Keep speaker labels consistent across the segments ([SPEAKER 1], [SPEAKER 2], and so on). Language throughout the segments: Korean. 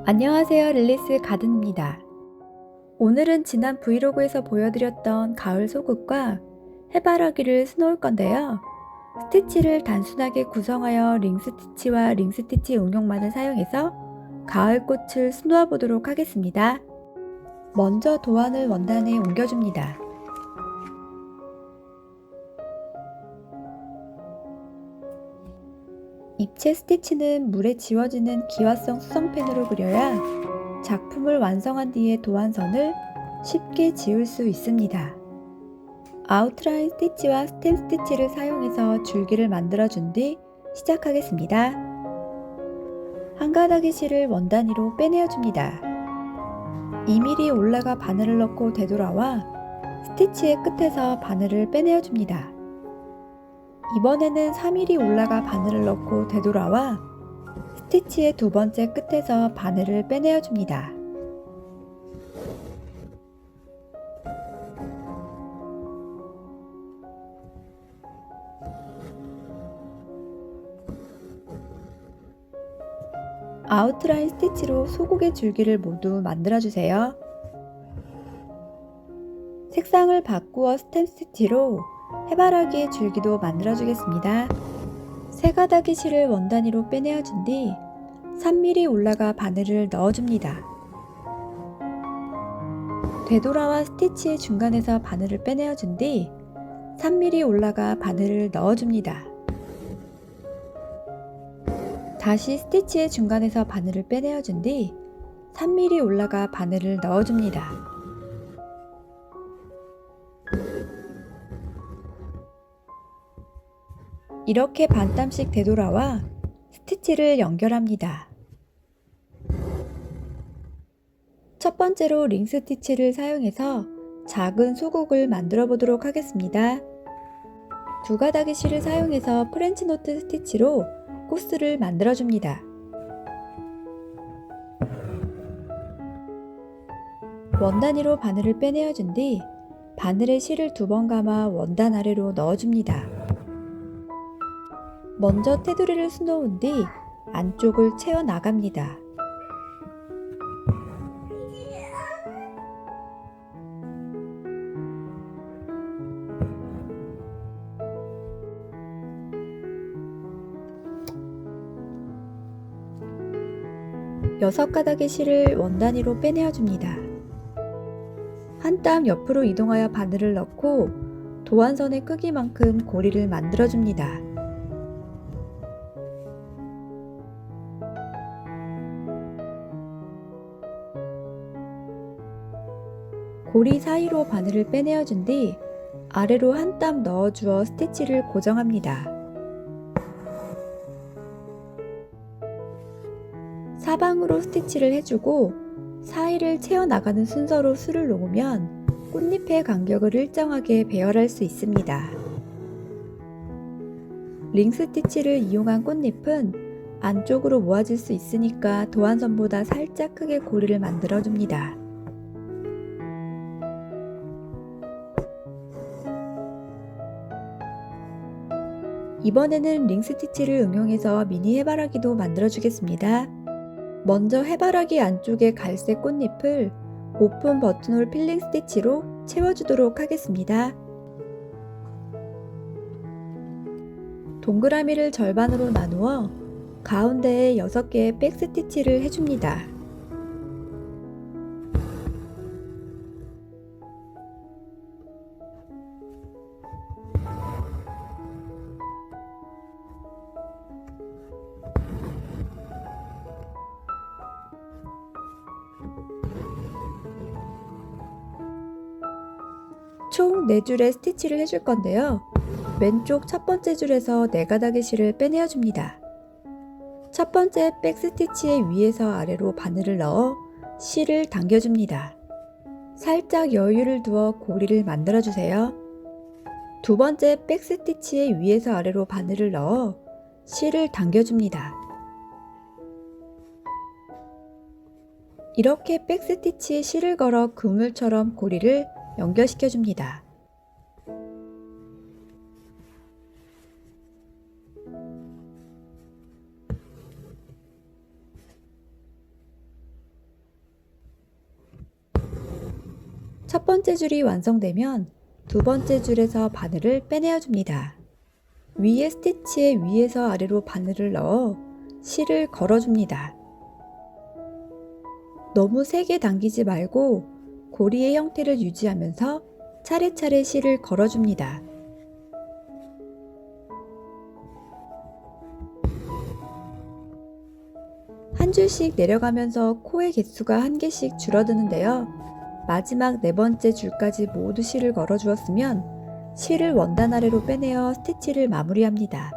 [SPEAKER 1] 안녕하세요, 릴리스 가든입니다. 오늘은 지난 브이로그에서 보여드렸던 가을 소극과 해바라기를 수놓을 건데요. 스티치를 단순하게 구성하여 링스티치와 링스티치 응용만을 사용해서 가을 꽃을 수놓아 보도록 하겠습니다. 먼저 도안을 원단에 옮겨줍니다. 입체 스티치는 물에 지워지는 기화성 수성펜으로 그려야 작품을 완성한 뒤에 도안선을 쉽게 지울 수 있습니다. 아웃라인 스티치와 스템 스티치를 사용해서 줄기를 만들어준 뒤 시작하겠습니다. 한 가닥의 실을 원단 위로 빼내어줍니다. 2mm 올라가 바늘을 넣고 되돌아와 스티치의 끝에서 바늘을 빼내어줍니다. 이번에는 4mm 올라가 바늘을 넣고 되돌아와 스티치의 두 번째 끝에서 바늘을 빼내어줍니다. 아웃라인 스티치로 소국의 줄기를 모두 만들어주세요. 색상을 바꾸어 스템 스티치로 해바라기의 줄기도 만들어주겠습니다. 세 가닥의 실을 원단 위로 빼내어준 뒤 3mm 올라가 바늘을 넣어줍니다. 되돌아와 스티치의 중간에서 바늘을 빼내어준 뒤 3mm 올라가 바늘을 넣어줍니다. 다시 스티치의 중간에서 바늘을 빼내어준 뒤 3mm 올라가 바늘을 넣어줍니다. 이렇게 반땀씩 되돌아와 스티치를 연결합니다. 첫 번째로 링 스티치를 사용해서 작은 소국을 만들어 보도록 하겠습니다. 두 가닥의 실을 사용해서 프렌치 노트 스티치로 코스를 만들어 줍니다. 원단 위로 바늘을 빼내어준 뒤 바늘에 실을 2번 감아 원단 아래로 넣어줍니다. 먼저 테두리를 수놓은 뒤 안쪽을 채워 나갑니다. 여섯 가닥의 실을 원단 위로 빼내어줍니다. 한 땀 옆으로 이동하여 바늘을 넣고 도안선의 크기만큼 고리를 만들어줍니다. 고리 사이로 바늘을 빼내어준 뒤 아래로 한 땀 넣어주어 스티치를 고정합니다. 사방으로 스티치를 해주고 사이를 채워나가는 순서로 술을 놓으면 꽃잎의 간격을 일정하게 배열할 수 있습니다. 링 스티치를 이용한 꽃잎은 안쪽으로 모아질 수 있으니까 도안선보다 살짝 크게 고리를 만들어줍니다. 이번에는 링 스티치를 응용해서 미니 해바라기도 만들어주겠습니다. 먼저 해바라기 안쪽에 갈색 꽃잎을 오픈 버튼홀 필링 스티치로 채워주도록 하겠습니다. 동그라미를 절반으로 나누어 가운데에 6개의 백 스티치를 해줍니다. 총 4줄의 스티치를 해줄 건데요. 왼쪽 첫 번째 줄에서 4가닥의 실을 빼내어줍니다. 첫 번째 백 스티치의 위에서 아래로 바늘을 넣어 실을 당겨줍니다. 살짝 여유를 두어 고리를 만들어주세요. 두 번째 백 스티치의 위에서 아래로 바늘을 넣어 실을 당겨줍니다. 이렇게 백 스티치에 실을 걸어 그물처럼 고리를 연결시켜줍니다. 첫 번째 줄이 완성되면 두 번째 줄에서 바늘을 빼내어 줍니다. 위에 스티치에 위에서 아래로 바늘을 넣어 실을 걸어줍니다. 너무 세게 당기지 말고 고리의 형태를 유지하면서 차례차례 실을 걸어줍니다. 한 줄씩 내려가면서 코의 개수가 한 개씩 줄어드는데요. 마지막 네 번째 줄까지 모두 실을 걸어 주었으면 실을 원단 아래로 빼내어 스티치를 마무리합니다.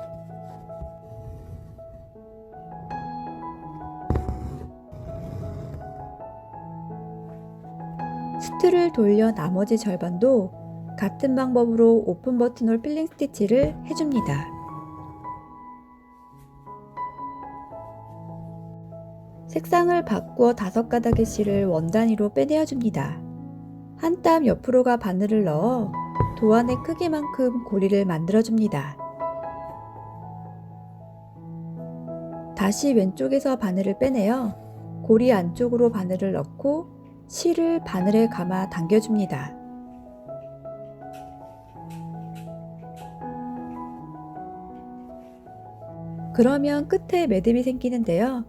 [SPEAKER 1] 수트를 돌려 나머지 절반도 같은 방법으로 오픈 버튼홀 필링 스티치를 해줍니다. 색상을 바꾸어 5가닥의 실을 원단위로 빼내어 줍니다. 한 땀 옆으로가 바늘을 넣어 도안의 크기만큼 고리를 만들어 줍니다. 다시 왼쪽에서 바늘을 빼내어 고리 안쪽으로 바늘을 넣고 실을 바늘에 감아 당겨줍니다. 그러면 끝에 매듭이 생기는데요.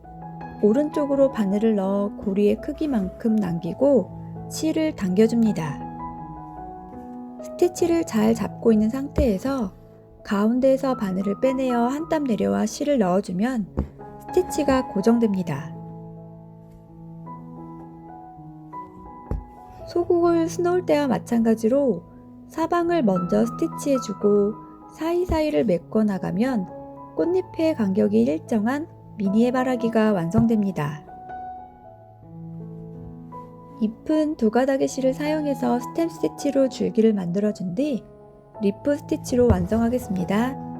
[SPEAKER 1] 오른쪽으로 바늘을 넣어 고리의 크기만큼 남기고 실을 당겨줍니다. 스티치를 잘 잡고 있는 상태에서 가운데에서 바늘을 빼내어 한 땀 내려와 실을 넣어주면 스티치가 고정됩니다. 소국을 수놓을 때와 마찬가지로 사방을 먼저 스티치해주고 사이사이를 메꿔 나가면 꽃잎의 간격이 일정한 미니 해바라기가 완성됩니다. 잎은 2가닥의 실을 사용해서 스템 스티치로 줄기를 만들어준 뒤 리프 스티치로 완성하겠습니다.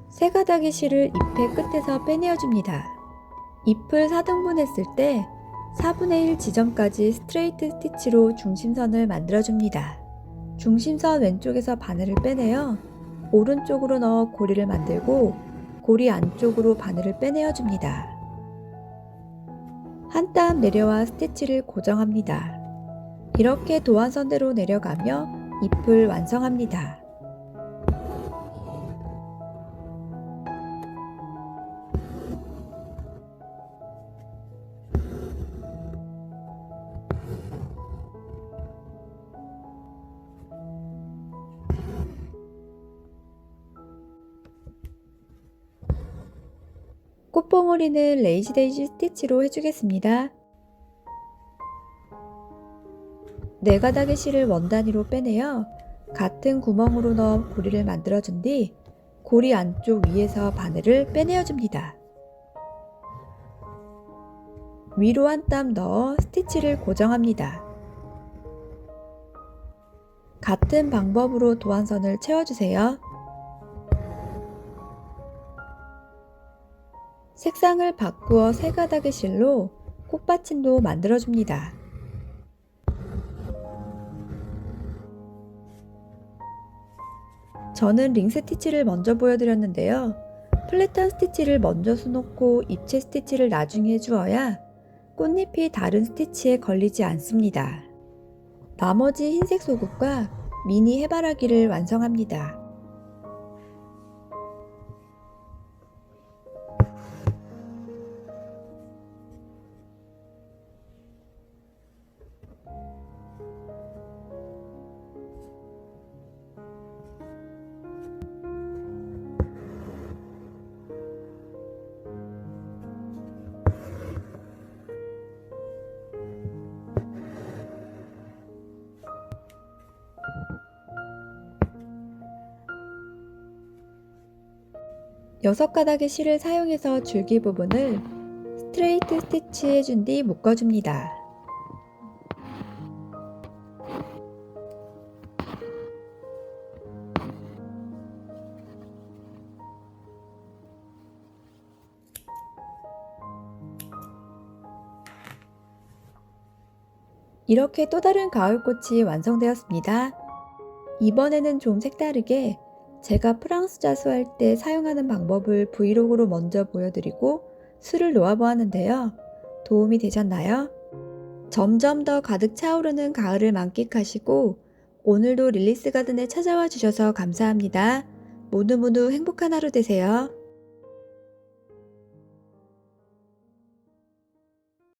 [SPEAKER 1] 세 가닥의 실을 잎의 끝에서 빼내어 줍니다. 잎을 4등분 했을 때 4분의 1 지점까지 스트레이트 스티치로 중심선을 만들어 줍니다. 중심선 왼쪽에서 바늘을 빼내어 오른쪽으로 넣어 고리를 만들고 고리 안쪽으로 바늘을 빼내어 줍니다. 한 땀 내려와 스티치를 고정합니다. 이렇게 도안선대로 내려가며 잎을 완성합니다. 꽃봉오리는 레이지 데이지 스티치로 해주겠습니다. 4가닥의 실을 원단위로 빼내어 같은 구멍으로 넣어 고리를 만들어준 뒤 고리 안쪽 위에서 바늘을 빼내어 줍니다. 위로 한 땀 넣어 스티치를 고정합니다. 같은 방법으로 도안선을 채워주세요. 색상을 바꾸어 3가닥의 실로 꽃받침도 만들어줍니다. 저는 링 스티치를 먼저 보여드렸는데요. 플랫한 스티치를 먼저 수놓고 입체 스티치를 나중에 해주어야 꽃잎이 다른 스티치에 걸리지 않습니다. 나머지 흰색 소국과 미니 해바라기를 완성합니다. 여섯 가닥의 실을 사용해서 줄기 부분을 스트레이트 스티치 해준 뒤 묶어줍니다. 이렇게 또 다른 가을꽃이 완성되었습니다. 이번에는 좀 색다르게 제가 프랑스 자수할 때 사용하는 방법을 브이로그로 먼저 보여드리고 술을 놓아보았는데요. 도움이 되셨나요? 점점 더 가득 차오르는 가을을 만끽하시고 오늘도 릴리스 가든에 찾아와 주셔서 감사합니다. 모두 모두 행복한 하루 되세요.